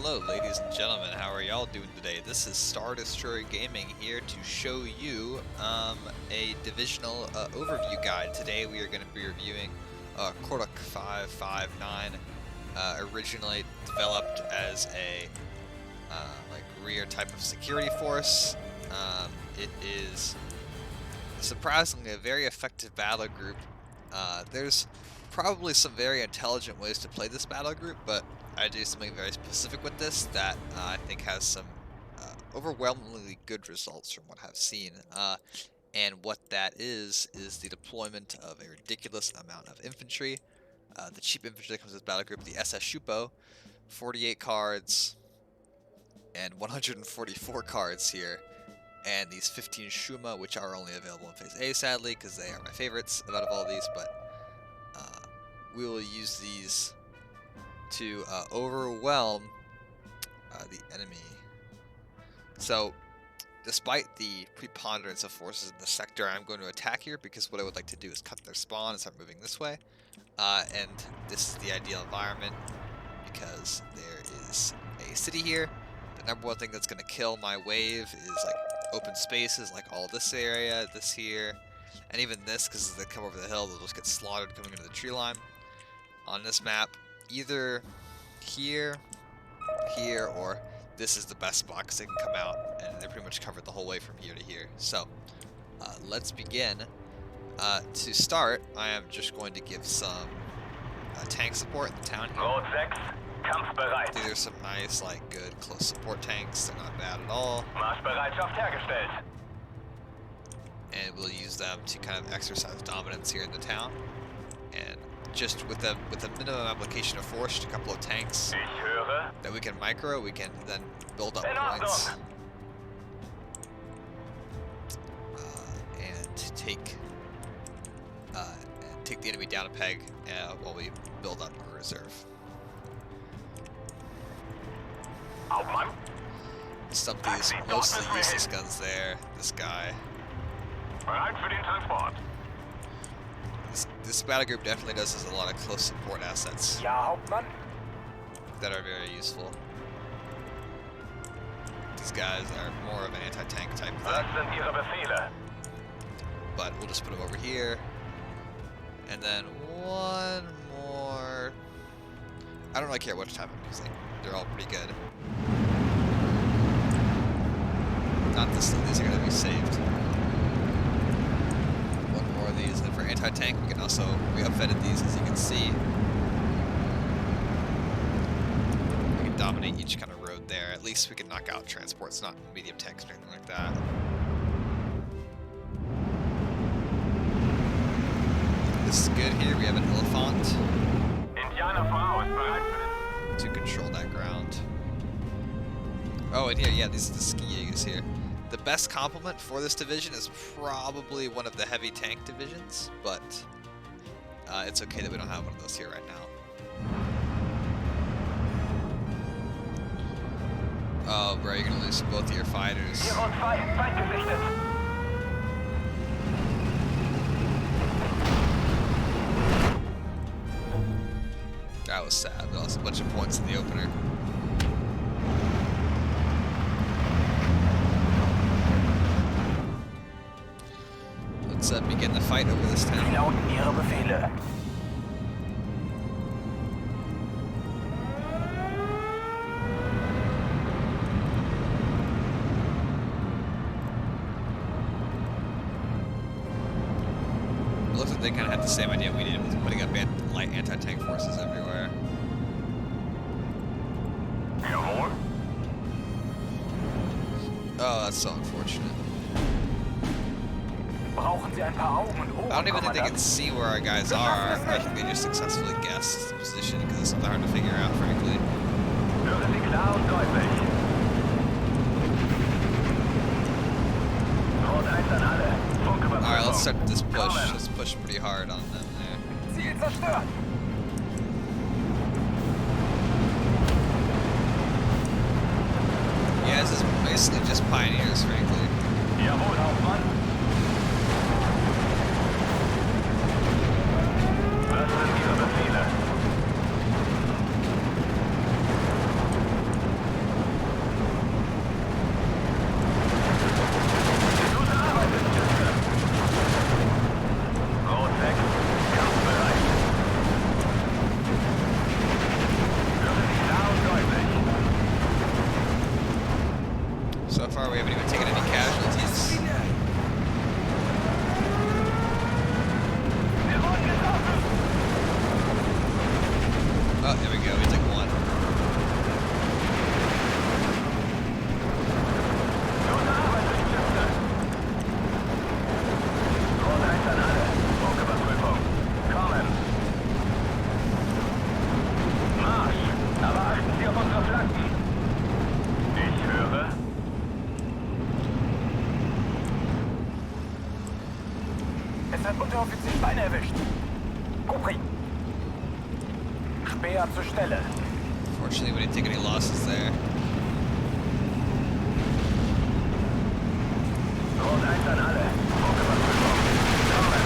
Hello ladies and gentlemen, how are y'all doing today? This is Star Destroyer Gaming here to show you a divisional overview guide. Today we are going to be reviewing KORUCK 559, originally developed as a like rear type of security force. It is surprisingly a very effective battle group. There's probably some very intelligent ways to play this battle group, but I do something very specific with this that I think has some overwhelmingly good results from what I've seen. And what that is the deployment of a ridiculous amount of infantry. The cheap infantry that comes with this battle group, the SS Shupo, 48 cards and 144 cards here. And these 15 Shuma, which are only available in Phase A, sadly, because they are my favorites out of all these, but we will use these to overwhelm the enemy. So, despite the preponderance of forces in the sector, I'm going to attack here because what I would like to do is cut their spawn and start moving this way. And this is the ideal environment because there is a city here. The number one thing that's going to kill my wave is like open spaces, like all this area, this here, and even this, because as they come over the hill, they'll just get slaughtered coming into the tree line. On this map, either here, or this is the best spot because they can come out and they're pretty much covered the whole way from here to here. So let's begin. To start, I am just going to give some tank support in the town here. These are some nice, like, good close support tanks. They're not bad at all. And we'll use them to kind of exercise dominance here in the town. And just with a minimum application of force, just a couple of tanks that we can micro, we can then build up points and take the enemy down a peg while we build up our reserve. Stump these mostly useless guns there. This guy. This battle group definitely does a lot of close support assets that are very useful. These guys are more of an anti-tank type thing. But we'll just put them over here. And then one more. I don't really care which type I'm using. They're all pretty good. Not this, these are going to be saved. One more of these, and for anti-tank, we can also, we upfitted these, as you can see. We can dominate each kind of road there. At least we can knock out transports, not medium tanks or anything like that. This is good here. We have an elephant to control that ground. Oh, and here, yeah, these are the ski Jaegers here. The best complement for this division is probably one of the heavy tank divisions, but it's okay that we don't have one of those here right now. Oh, bro, you're gonna lose both of your fighters. That was sad. We lost a bunch of points in the opener. Let's begin the fight over this town. It looks like they kind of had the same idea we did with putting up light anti-tank forces everywhere. Oh, that's so unfortunate. I don't even think they can see where our guys are. I think they just successfully guessed the position because it's something hard to figure out, frankly. Alright, let's start this push. Let's push pretty hard on them there. Yeah, this is basically just pioneers, frankly. far. We haven't even taken any casualties. Oh, there we go. We took one. Es hat Unteroffizier Beine erwischt. Compris. Speer zur Stelle. Fortunately, we didn't take any losses there. Rot 1 an alle. Vorgewarnt. Kommen.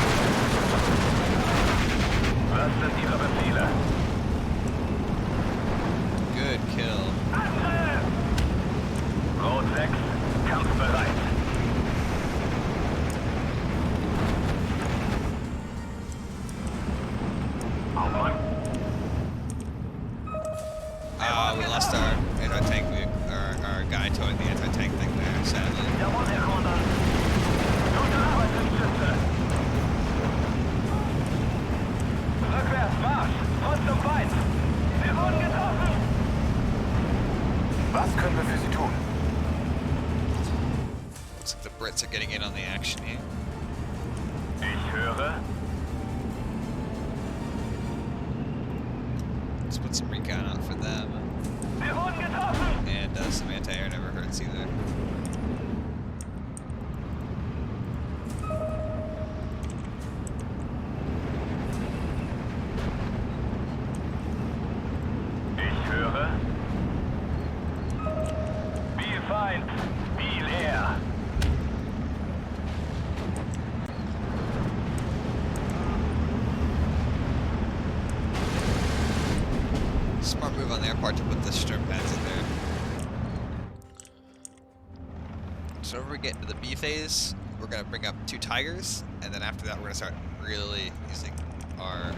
Was sind Ihre Befehle? Good kill. Angriff! Rot 6, kampfbereit. We lost our anti-tank, our guy towing the anti-tank thing there, sadly. Jawohl, Herr Kommandant. Gute Arbeit, Schütze. Rückwärts, Marsch! Front zum Feind! Wir wurden getroffen! Was können wir für Sie tun? Looks like the Brits are getting in on the action here. Ich höre. Let's put some recon out for them. Wir wurden getroffen! And some anti-air never hurts either. Ich höre. Viel Feind, viel Air. Smart move on their part to put the stern pads in there. So when we get into the B phase, we're going to bring up 2 Tigers, and then after that we're going to start really using our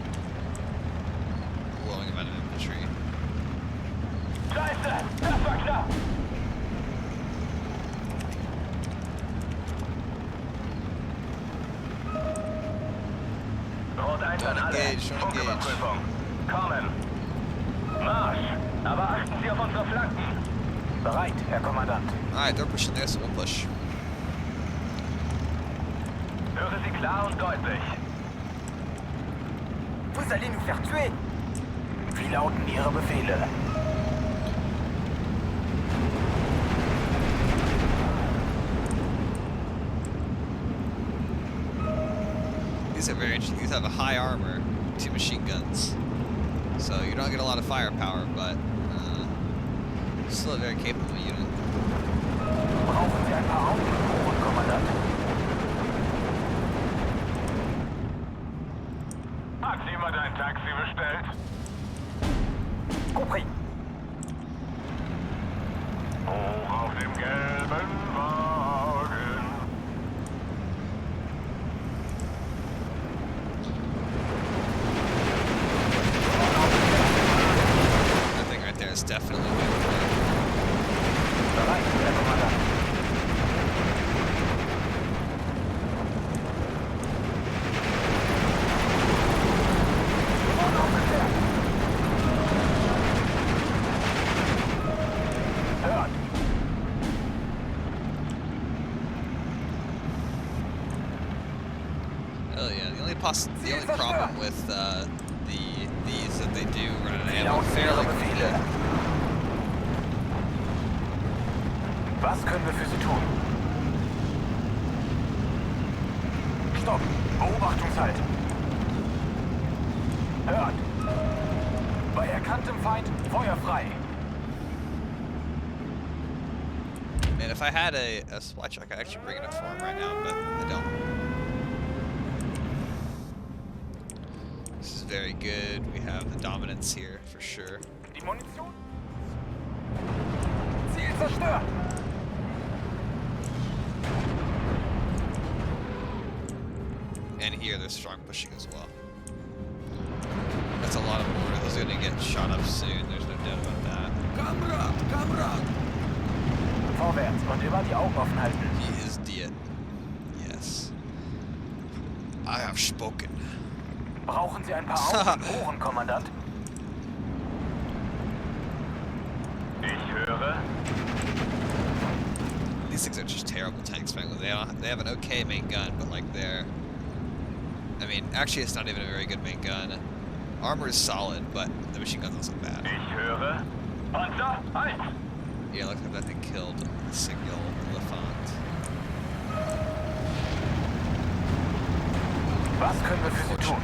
glowing amount of infantry. Scheiße, das war knapp! Rot 1 an alle. Funküberprüfung. Kommen. Marsch! Aber achten Sie auf unsere Flanken! Bereit, Herr Kommandant. Alright, they're pushing there, so we'll push. Höre Sie klar und deutlich. Vous allez nous faire tuer! Wie lauten Ihre Befehle? These are very interesting. These have a high armor, 2 machine guns. So you don't get a lot of firepower, but still a very capable unit. Brauchen Sie ein paar Augen, Kommandant? Hat jemand ein Taxi bestellt? Compris. Hoch auf dem gelben Wagen. That thing right there is definitely good. Bereit, Herr Kommandant. Hört! Oh yeah, the only problem with these that they do run out of ammo fairly quickly. Was können wir für Sie tun? Stopp! Beobachtungshalt! Hört! Bei erkanntem Feind, Feuer frei! Man, if I had a supply truck, I'd actually bring it up for him right now, but I don't. This is very good. We have the dominance here, for sure. Die Munition? Ziel zerstört! And here, they're strong pushing as well. That's a lot of mortar. Those are going to get shot up soon. There's no doubt about that. VW vorwärts und immer die Augen offen halten. He is dead. Yes. I have spoken. Brauchen Sie ein paar Augen und Ohren, Kommandant? Ich höre. These things are just terrible tanks, frankly. They have an okay main gun, but like I mean, actually it's not even a very good main gun. Armor is solid, but the machine gun's also bad. Ich höre. Panzer, halt! Yeah, looks like that thing killed a single Elefant. Was können wir für Sie tun?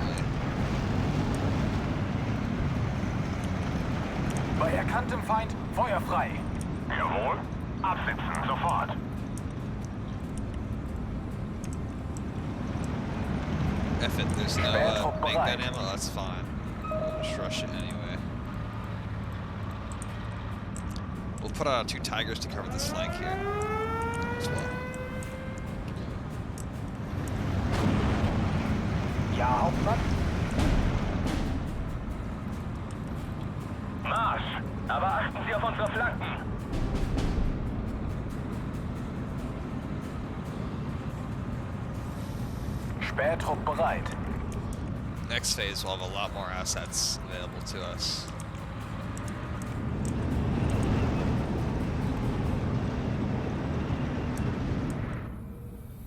Bei erkanntem Feind, Feuer frei. Jawohl. Absitzen, sofort. If there's no main gun ammo, that's fine. Just rush it anyway. We'll put out 2 Tigers to cover this flank here as well. Ja, Hauptmann. Marsch! Aber achten Sie auf unsere Flanken. Spähtrupp bereit. Next phase, we'll have a lot more assets available to us.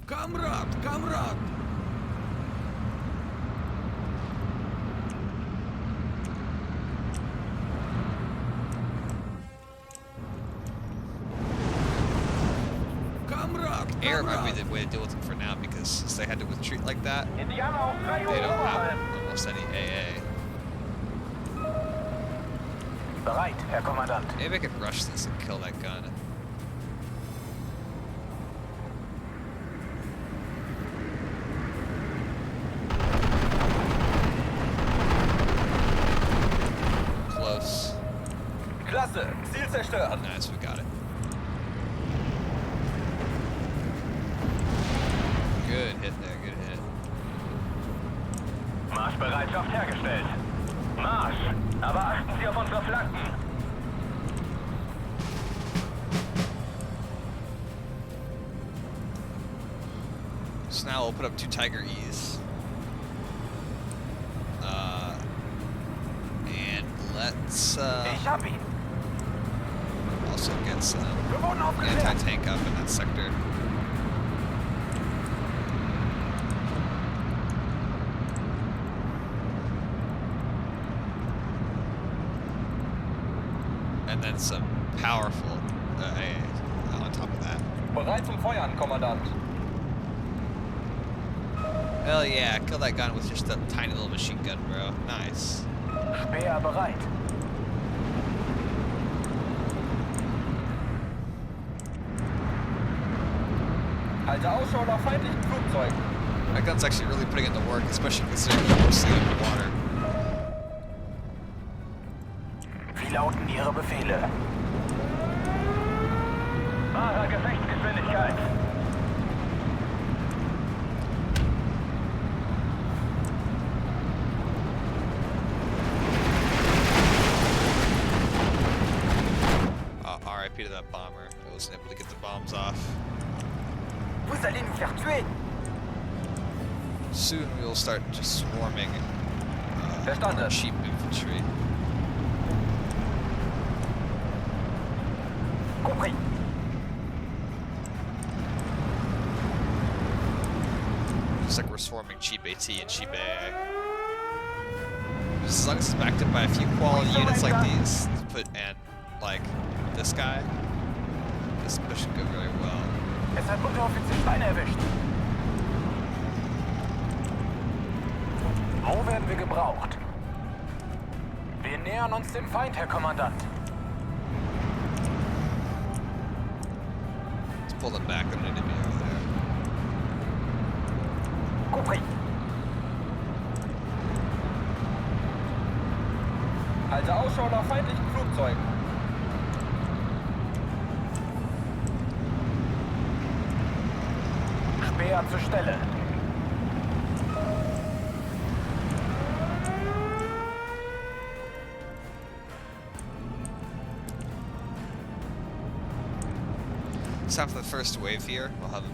Камрад, камрад! Air might be the way to deal with them for now, because since they had to retreat like that, they don't have almost any AA. Bereit, Herr Kommandant. Maybe I could rush this and kill that gun. Close. Klasse, Ziel zerstört. Nice, we got it. Good hit there, good hit. Marschbereitschaft hergestellt. Marsch! Aber achten Sie auf unsere Flanken. So now we'll put up 2 Tiger E's. And let's Ich hab ihn. also get some Wir wurden aufgeklärt. anti-tank up in that sector. And then some powerful AA on top of that. Bereit zum Feuern, Kommandant. Hell yeah, kill that gun with just a tiny little machine gun, bro. Nice. Speer bereit. Halte Ausschau nach feindlichen Flugzeugen. That gun's actually really putting in the work, especially considering we're mostly underwater. Wie lauten Ihre Befehle? Wahrer Gefechtsgeschwindigkeit. RIP to that bomber. I wasn't able to get the bombs off. Vous allez nous faire tuer. Soon we'll start just swarming Verstanden. cheap infantry. Compris. Looks like we're swarming cheap AT and cheap AA. Just as long as it's backed up by a few quality units like these, and like this guy, this should go very well. Es hat Unteroffizier Steine erwischt. Wo werden wir gebraucht? Wir nähern uns dem Feind, Herr Kommandant. Let's pull them back on an enemy over there. Compris. Halte Ausschau nach feindlichen Flugzeugen. Speer zur Stelle. So after the first wave here, we'll have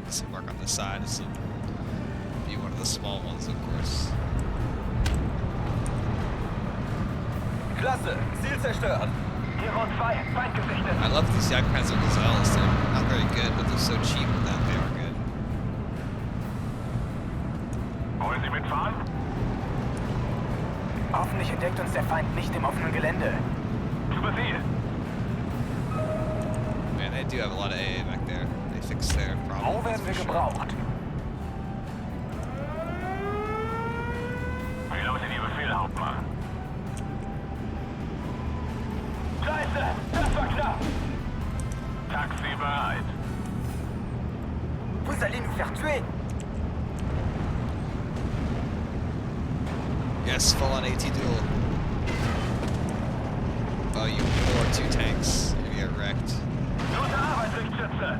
some mark on the side. This will be one of the small ones, of course. Klasse, Ziel zerstört. Hero 2, Feind gesichtet. I love these Jagdpanzer Gazelles. They're not very good, but they're so cheap that they are good. Wollen Sie mitfahren? Hoffentlich entdeckt uns der Feind nicht im offenen Gelände. Zu Befehl. Man, they do have a lot of AA back there. They fixed their problem. Wo werden wir gebraucht? Wie lautet Ihr Befehl, Hauptmann? Scheiße, das war knapp! Taxi bereit. Vous allez nous faire tuer! Yes, full on AT duel. Oh, you poor 2 tanks. You're gonna get wrecked. Gute Arbeit, Richtschütze!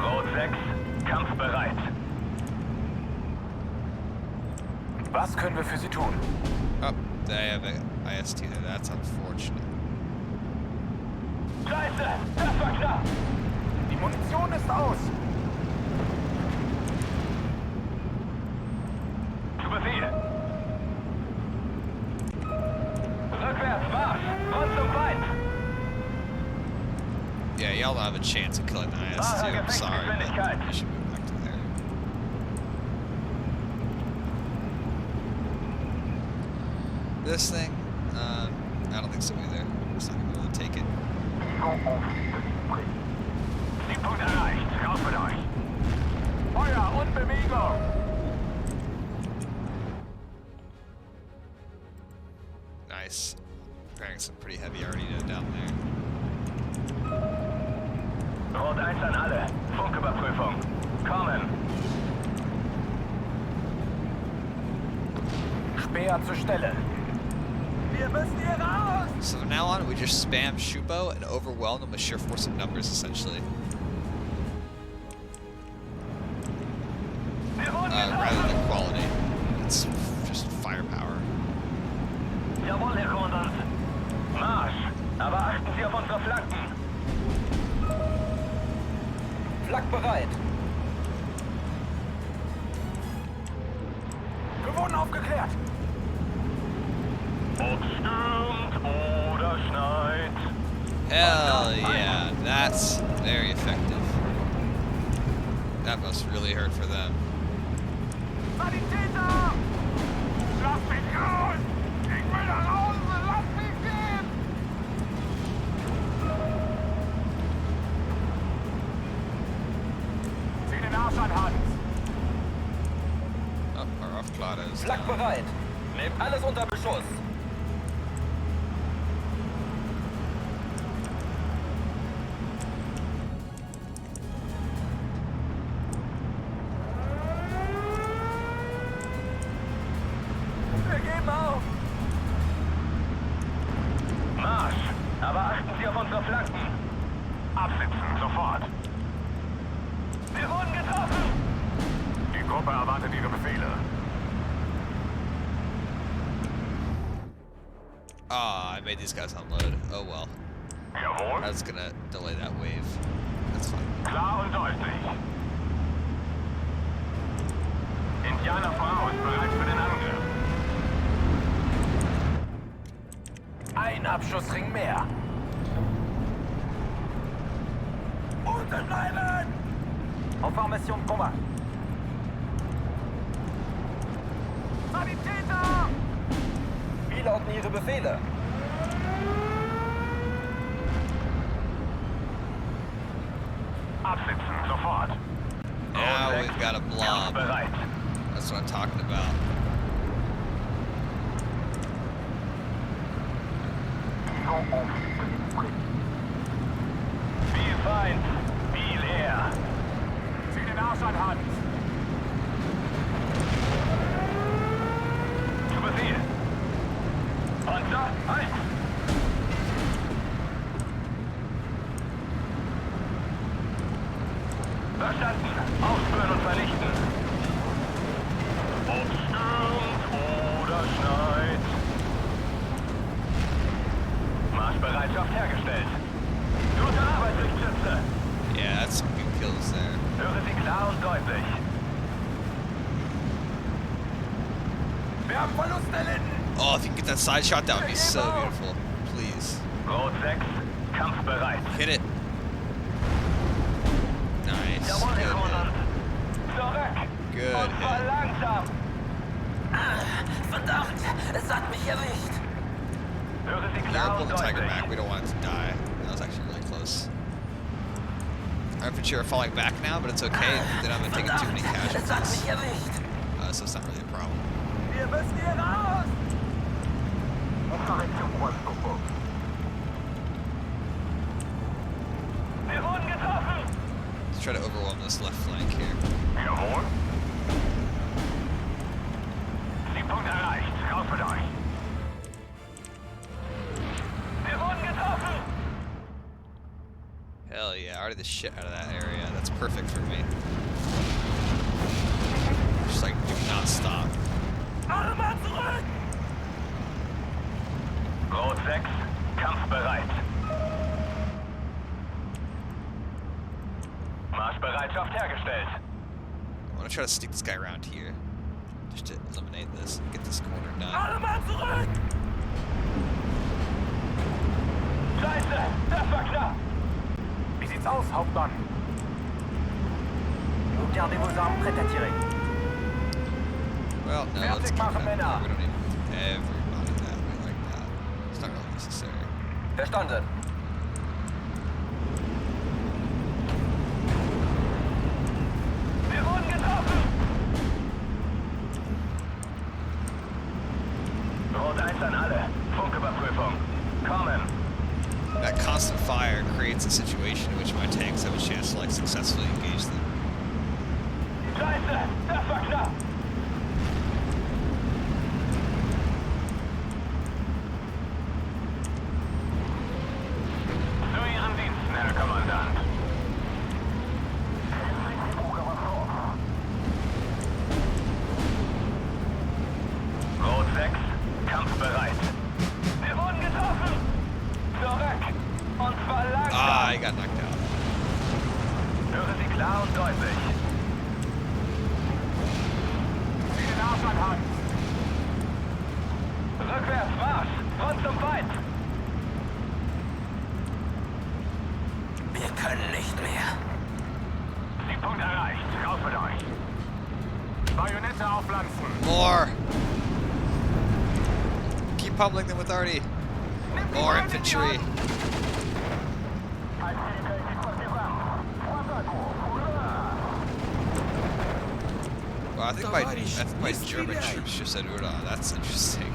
Rot 6, kampfbereit. Was können wir für Sie tun? Oh, they have an IST there. That's unfortunate. Scheiße, das war knapp! Die Munition ist aus! Zu Befehl! Rückwärts, Marsch! Rund zum Feind! Yeah, y'all don't have a chance of killing the IS-2. I'm sorry, but you should move back to there. This thing, I don't think so either. It's not gonna be able to take it. Siegpunkt erreicht. Raus mit euch! Feuer und Bewegung! Nice. Preparing some pretty heavy already down there. Rot 1 an alle. Funküberprüfung. Kommen. Speer zur Stelle. Wir müssen hier raus! So from now on, we just spam Shupo and overwhelm them with sheer force of numbers, essentially. Rather than quality. It's just firepower. Jawohl, Herr Kommandant. Marsch! Aber achten Sie auf unsere Flanken! Flak bereit! Wir wurden aufgeklärt! Ob stürmt oder schneit. Hell yeah, that's very effective. That must really hurt for them. Sanitäter! Lass mich raus! Ich will nach Hause! Lass mich gehen! Zieh den Arsch an, Hans! Oh, our off-Clada is Flak down. bereit! Nehmt alles unter Beschuss! Wir geben auf! Marsch! Aber achten Sie auf unsere Flanken! Absitzen, sofort! Wir wurden getroffen! Die Gruppe erwartet Ihre Befehle. Ah, I made these guys unload. Oh well. Jawohl. That's gonna delay that wave. That's fine. Klar und deutlich. Indianer voraus, bereit für den Angriff. Ein Abschussring mehr. Unten bleiben! En formation de combat. Sanitäter! Wie lauten Ihre Befehle? Absitzen, sofort. Now we've got a blob. Bereit. That's what I'm talking about. Viel Feind, viel Air. Zieh den Arsch an, Hans. Zu Befehl. Panzer, halt! Verstanden. Aufspüren und vernichten. Ob stürmt oder schneit. Kampfbereitschaft hergestellt. Gute Arbeit, Lichtschütze. Yeah, that's some good kills there. Höre Sie klar und deutlich. Wir haben Verlust erlitten. Oh, if you can get that side shot, that would be so beautiful. Please. Rot 6, kampfbereit. Hit it. Nice. Jawohl, Herr Good Kommandant. hit. Zurück. Good Und hit. verlangsam. Verdammt, es hat mich erwischt. Höre Sie Yeah, klar pull und the Tiger deutlich. back. We don't want it to die. That was actually really close. Our infantry are falling back now, but it's okay. They're not going to take too many Verdammt, es hat casualties. mich erwischt. So it's not really a problem. Wir müssen hier raus. Wir wurden getroffen. Let's try to overwhelm this left flank here. Jawohl. Siegpunkt erreicht. Raus mit euch. Wir wurden getroffen. Hell yeah, already the shit out of that area. That's perfect for me. Just like, do not stop. Alle Mann zurück. Rot 6, kampfbereit. Marschbereitschaft hergestellt. I want to try to sneak this guy around here. Just to eliminate this, get this corner done. Alle Mann zurück. Scheiße, das war knapp. Wie sieht's aus, Hauptmann? Vous gardez vos armes prêtes à tirer. Well, no, let's Fertig keep machen, that. Männer. We don't need everybody that way like that. It's not really necessary. Verstanden. Wir wurden getroffen. Rot 1 an alle. Funküberprüfung. Kommen. That constant fire creates a situation in which my tanks have a chance to like successfully engage them. Scheiße, das war knapp. Zu Ihren Diensten, Herr Kommandant. Rot 6, kampfbereit. Wir wurden getroffen. Zurück. Und zwar langsam. Ah, I got knocked out. Höre Sie klar und deutlich. Zieh den Arsch an Hand. Rückwärts, Marsch. Front zum Feind. Wir können nicht mehr. Siegpunkt erreicht. Raus mit euch. Bajonette aufpflanzen. More! Keep pummeling them with arty. More infantry. Well, I think my German troops just said Ura. That's interesting.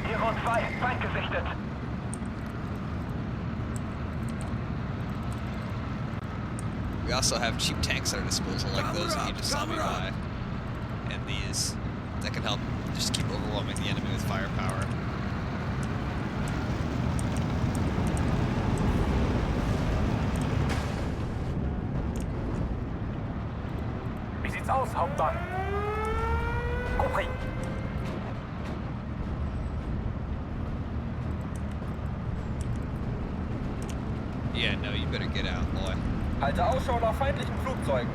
Hier Rot 2, Feind gesichtet. We also have cheap tanks at our disposal, like those that you just saw me buy. And these that can help just keep overwhelming the enemy with firepower. Wie sieht's aus, Hauptmann? Compris. Yeah, no, you better get out, boy. Halte Ausschau nach feindlichen Flugzeugen.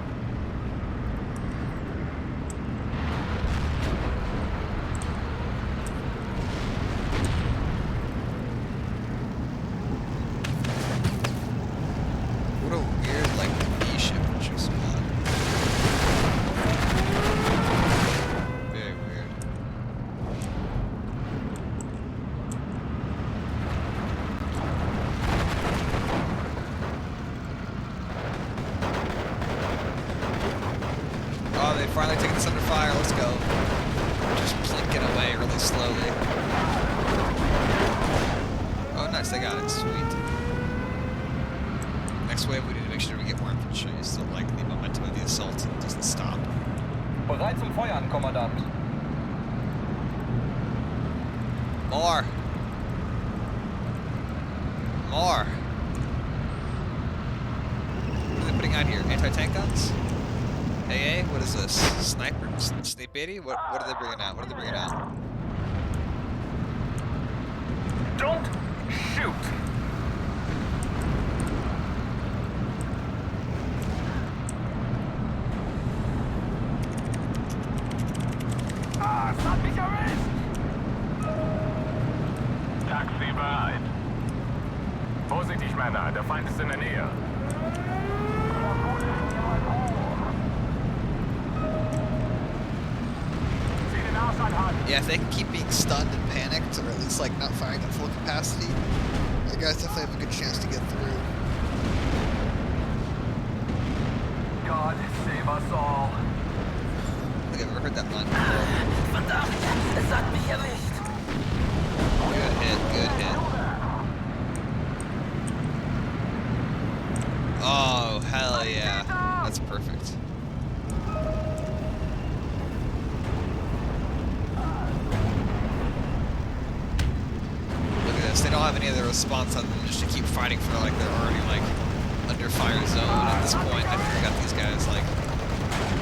What a weird, like, niche infantry squad. Very weird. Oh, they finally taken this under fire. Let's go. Just plinking away really slowly. Oh, nice. They got it. Sweet. Next wave, we need to make sure we get more infantry so like the momentum of the assault doesn't stop. Bereit zum Feuern, Kommandant. More. More. What are they putting out here? Anti-tank guns? AA? What is this? Sniper? Snipe 80? What are they bringing out? What are they bringing out? Don't shoot. Vorsichtig, Männer, der Feind ist in der Nähe. Sieh den Arsch an. Yeah, if they can keep being stunned and panicked, or at least like not firing at full capacity, the guys definitely have a good chance to get through. God save us all. I think I've ever heard that line before. Verdammt, es hat mich erwischt. Good hit, good hit. Oh, hell yeah. That's perfect. Look at this, they don't have any other response other than just to keep fighting for like they're already like under fire zone at this point. I think we got these guys like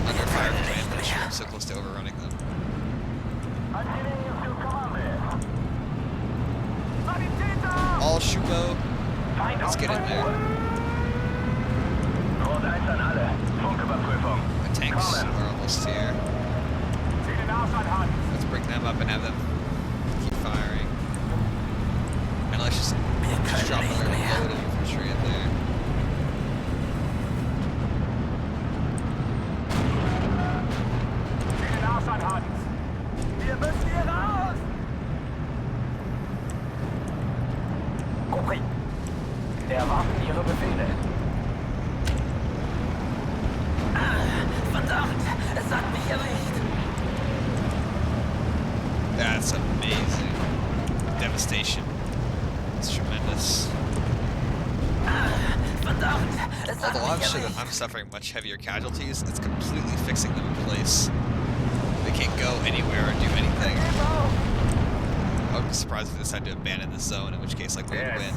under fire from ambush. I'm so close to overrunning them. All Schubo. Let's get in there. The tanks are almost here. Let's bring them up and have them keep firing. And let's just drop another load of infantry in there. Wir müssen hier raus! Compris. Erwarten Ihre Befehle. Verdammt, es hat mich erwischt. That's amazing. Devastation. It's tremendous. Verdammt, es hat Although mich erwischt. I'm suffering much heavier casualties, it's completely fixing them in place. They can't go anywhere or do anything. I would be surprised if they decided to abandon the zone, in which case, like, we would win.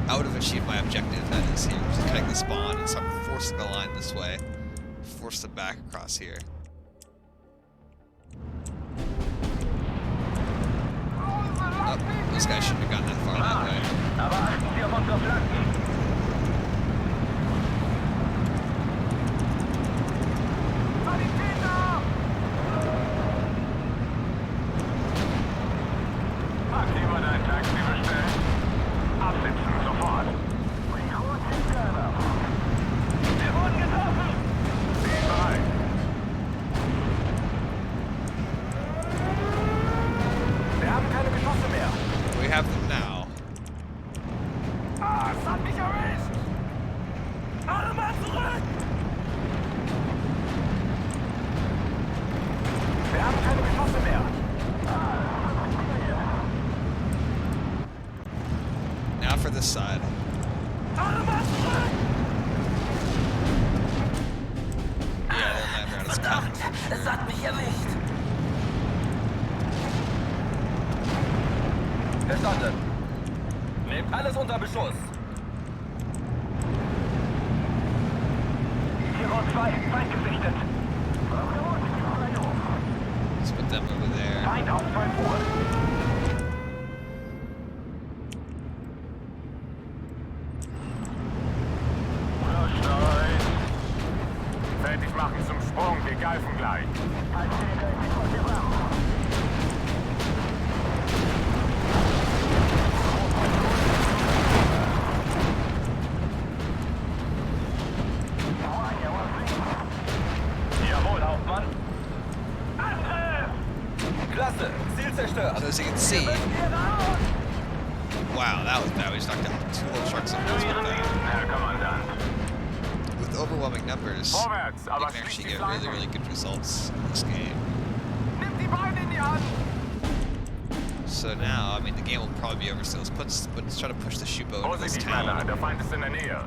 I would have achieved my objective, that is here, which is cutting the spawn, and so I'm forcing the line this way. Force them back across here. Oh, those guys shouldn't have gone that far that way. We have them now. Es hat mich erwischt! Alle Mann zurück! Wir haben keine Geschosse mehr. Now for this side. Alle Mann zurück! Yeah, they'll land around us. Verdammt, es hat mich erwischt. Verstanden. Nehmt alles unter Beschuss. Hero 2, Feind gesichtet. Let's put them over there. Feind auf 12 Uhr. Fertig machen zum Sprung, wir greifen gleich. Jawohl, Hauptmann. Angriff! Klasse, Ziel zerstört. So as you can see, Hier raus! wow, that was bad. We just knocked down 2 little trucks on those with that. Herr Kommandant. With overwhelming numbers, Vorwärts, you aber can actually schließt die get really, Flanken. really good results in this game. Nimm die Beine in die Hand. So now, I mean, the game will probably be over soon. Let's try to push the Schubo into this Vorsichtig, Männer, town der Feind ist in der Nähe.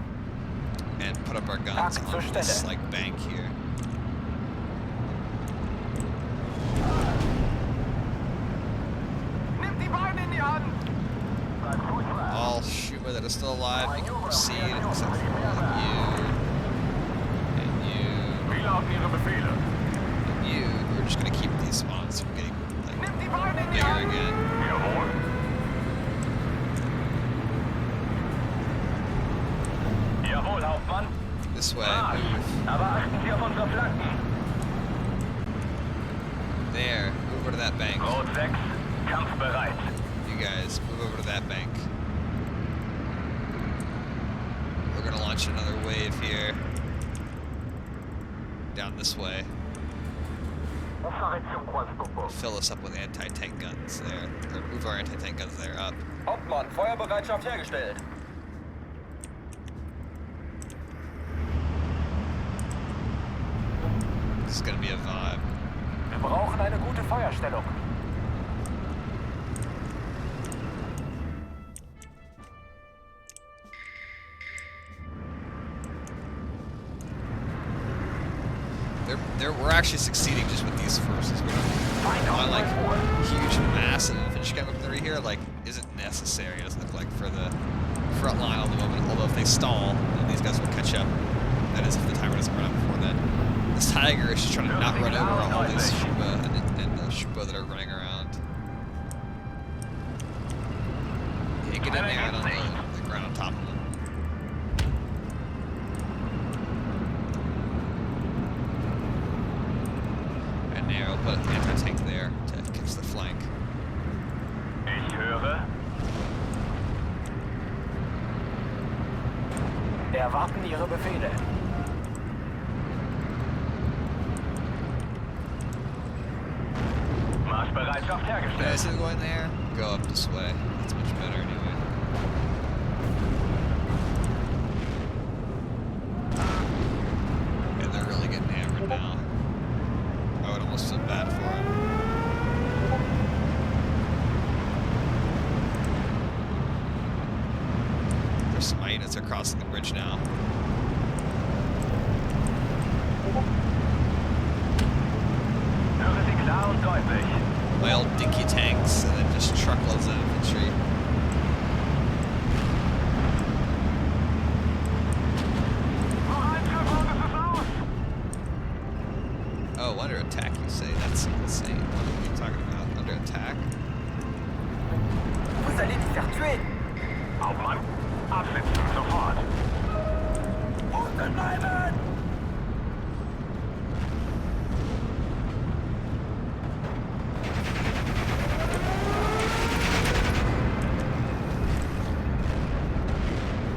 and put up our guns Back zur on this, Stelle. like, bank here. Nimm die Beine in die Hand. All Schubo that is still alive, you can proceed, except for you, and you, Wie lauten Ihre Befehle? and you. We're just gonna keep these spawns from getting, like, Nimm die Beine in die bigger Hand. again. Jawohl. Jawohl, Hauptmann. This way, Marsch. move. Aber achten Sie auf unsere Flanken. There, move over to that bank. Rot 6, kampfbereit. You guys, move over to that bank. gonna launch another wave here. Down this way. Fill us up with anti-tank guns there. Or move our anti-tank guns there up. Hauptmann, Feuerbereitschaft hergestellt. This is gonna be a vibe. Wir brauchen eine gute Feuerstellung. We're actually succeeding just with these forces. My like huge, massive infantry weaponry here like isn't necessary. It doesn't look like for the front line at the moment. Although if they stall, then these guys will catch up. That is, if the timer doesn't run out before then. This Tiger is just trying to not run over all these Shuba and the Shuba that are running around. Yeah, get in there and on the ground on top of them. We'll put an anti-tank there to catch the flank. Ich höre. Erwarten Ihre Befehle. Marschbereitschaft hergestellt. Okay, so going there, go up this way. That's much better anyway. Yeah, they're really getting hammered now. I would almost feel bad for him. There's some units that are crossing the bridge now. Höre Sie klar und deutlich. My old dinky tanks and then just truckloads of infantry. Oh, under attack, you say? That's insane. What are you talking about? Under attack? Vous allez vous faire tuer. Hauptmann, absitzen, sofort. Unten bleiben!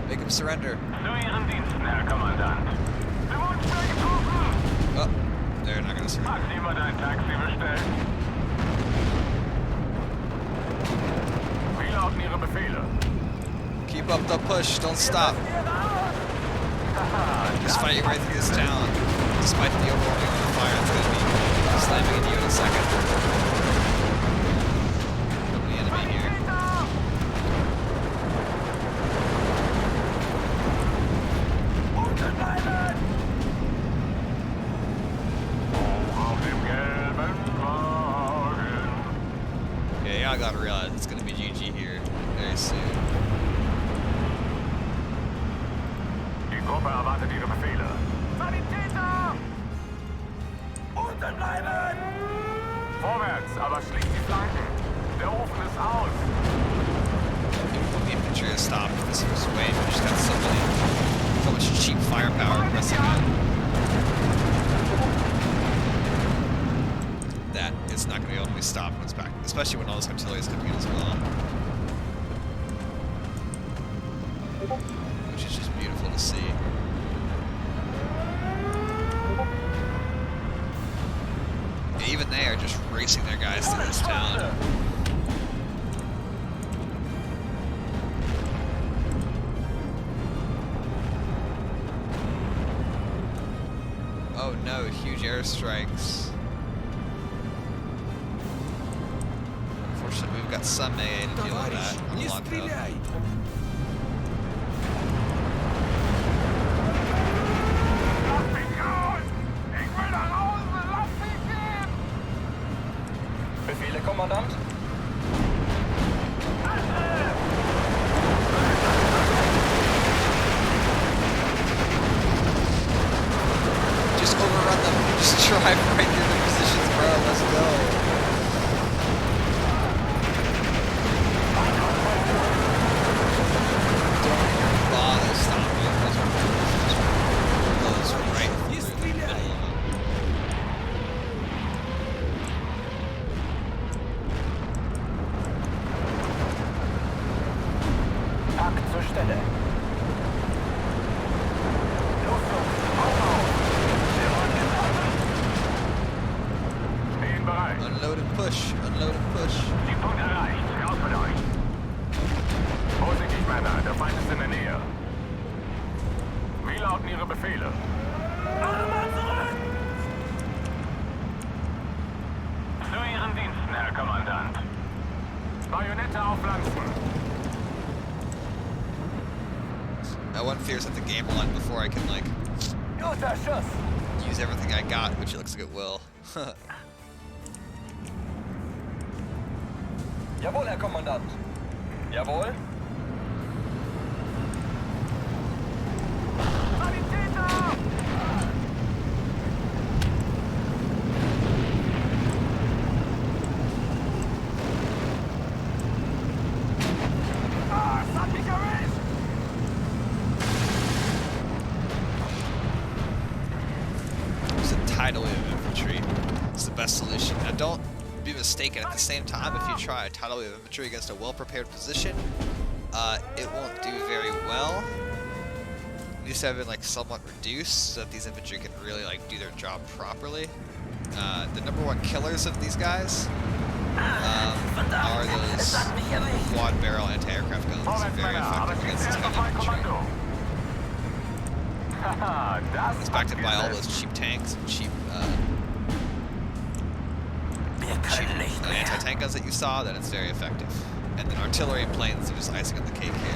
Make him surrender. Zu Ihren Diensten, Herr Kommandant. Bewohnungsberg getroffen! Oh, they're not gonna surrender. Hat jemand ein Taxi bestellt? Wie lauten Ihre Befehle? Keep up the push, don't stop. Just fighting right through this town. Despite the overwhelming fire, it's gonna be slamming into you in a second. The enemy here. Unten bleiben! Auf dem gelben Wagen. Yeah, y'all gotta realize it's gonna be GG here very soon. Die Gruppe erwartet Ihre Befehle. Sanitäter! Unten bleiben! Vorwärts, aber schließt die Flanken. Der Ofen ist aus. The infantry has stopped this first wave. We just got so much cheap firepower pressing on that it's not going to be able to be stopped when it's back, especially when all this artillery is coming in as well. Which is just beautiful to see. And even they are just racing their guys through this town. Oh no, huge airstrikes. Unfortunately, we've got some AA to deal with that. Товарищ, не Unlocked up. стреляй! Lass mich raus! Ich will nach Hause! Lass mich gehen! Befehle, Kommandant? Just overrun them. Just drive right through the positions, bro. Let's go. Don't bother stopping. Those right Не through the стреляй! middle of them. Pack zur Stelle. Bajonette aufpflanzen. One fears that the game will end before I can like Guter Schuss. use everything I got, which it looks like it will. Jawohl, Herr Kommandant. Jawohl. Sanitäter! Ah, es hat mich erwischt! Use a tidal wave of infantry. It's the best solution. Now don't be mistaken. At the same time, if you try a tidal wave of infantry against a well-prepared position, it won't do very well. It needs to have been like somewhat reduced so that these infantry can really like do their job properly. The number one killers of these guys are those quad barrel anti-aircraft guns. Vorwärts, Very Männer, aber effective es against gibt this erst kind auf of mein infantry. Kommando. Haha, It's das backed hat up by all gesetzt. those cheap tanks and cheap Wir können nicht mehr. anti-tank guns that you saw, then it's very effective. And then artillery and planes are just icing on the cake here.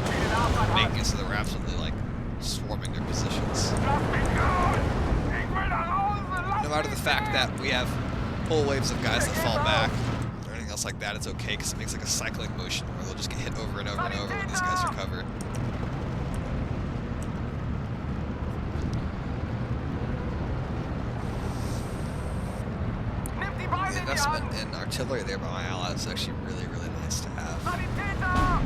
Den Abstand Making hat. it so they're absolutely like swarming their positions. Lass mich raus! Ich will nach Hause! Lass No matter the mich fact that we have whole waves of guys that fall back or anything else like that, it's okay because it makes like a cycling motion where they'll just get hit over and over and over when these guys are covered. Nimm die The Beine in die investment Hand! in artillery there by my allies is actually really, really nice to have. Sanitäter!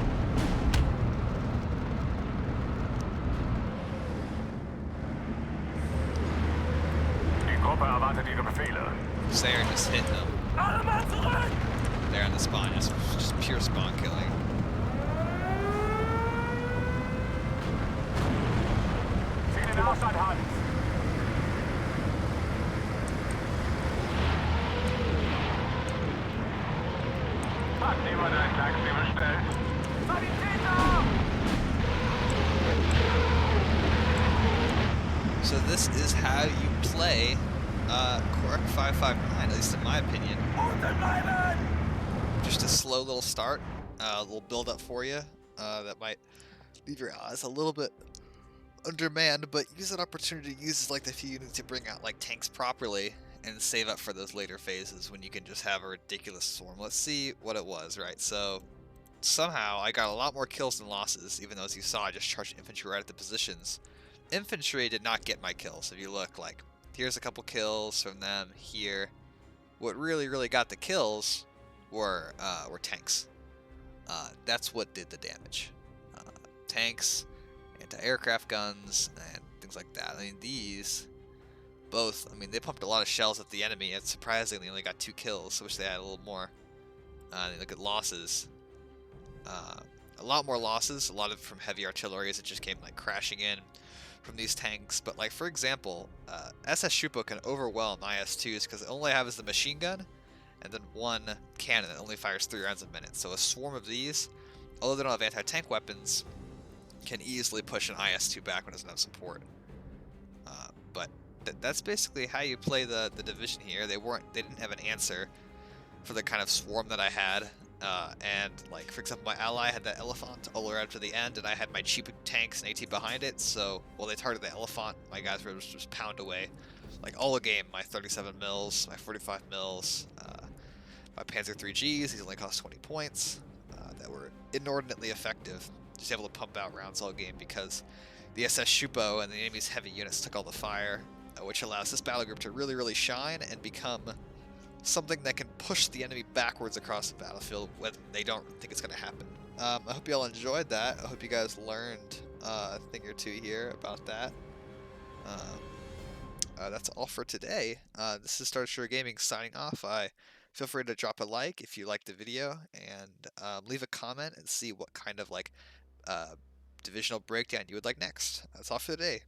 Die Gruppe erwartet ihre Befehle. So they're just hitting them Alle Mann zurück. there on the spawn, just pure spawn killing. Zieh den Abstand, Hans! Hat niemand ein Taxi bestellt? Sanitäter! So this is how you play KORUCK 559, at least in my opinion. Unten bleiben. Just a slow little start, a little build up for you that might leave your allies a little bit undermanned, but use that opportunity to use like the few units to bring out like tanks properly and save up for those later phases when you can just have a ridiculous swarm. Let's see what it was, right? So somehow I got a lot more kills than losses, even though as you saw I just charged infantry right at the positions. Infantry did not get my kills. If you look, like, here's a couple kills from them here. What really got the kills were tanks. That's what did the damage. Tanks, anti-aircraft guns, and things like that. I mean, these both, I mean, they pumped a lot of shells at the enemy, and surprisingly only got 2 kills. I wish they had a little more. Look at losses. A lot more losses, a lot of from heavy artillery as it just came like crashing in from these tanks. But like, for example, SS Shupo can overwhelm IS-2s because all they have is the machine gun and then one cannon that only fires 3 rounds a minute. So a swarm of these, although they don't have anti-tank weapons, can easily push an IS-2 back when it doesn't have support. But that's basically how you play the division here. They didn't have an answer for the kind of swarm that I had. And like, for example, my ally had that elephant all the way up to the end, and I had my cheap tanks and AT behind it. So while they targeted the elephant, my guys were just pound away, like all the game. My 37 mils, my 45 mils, my Panzer 3Gs. These only cost 20 points. That were inordinately effective. Just able to pump out rounds all game because the SS Shupo and the enemy's heavy units took all the fire, which allows this battle group to really shine and become something that can push the enemy backwards across the battlefield when they don't think it's going to happen. I hope you all enjoyed that. I hope you guys learned a thing or two here about that. That's all for today. This is Starshore Gaming signing off. Feel free to drop a like if you liked the video, and leave a comment and see what kind of like divisional breakdown you would like next. That's all for today.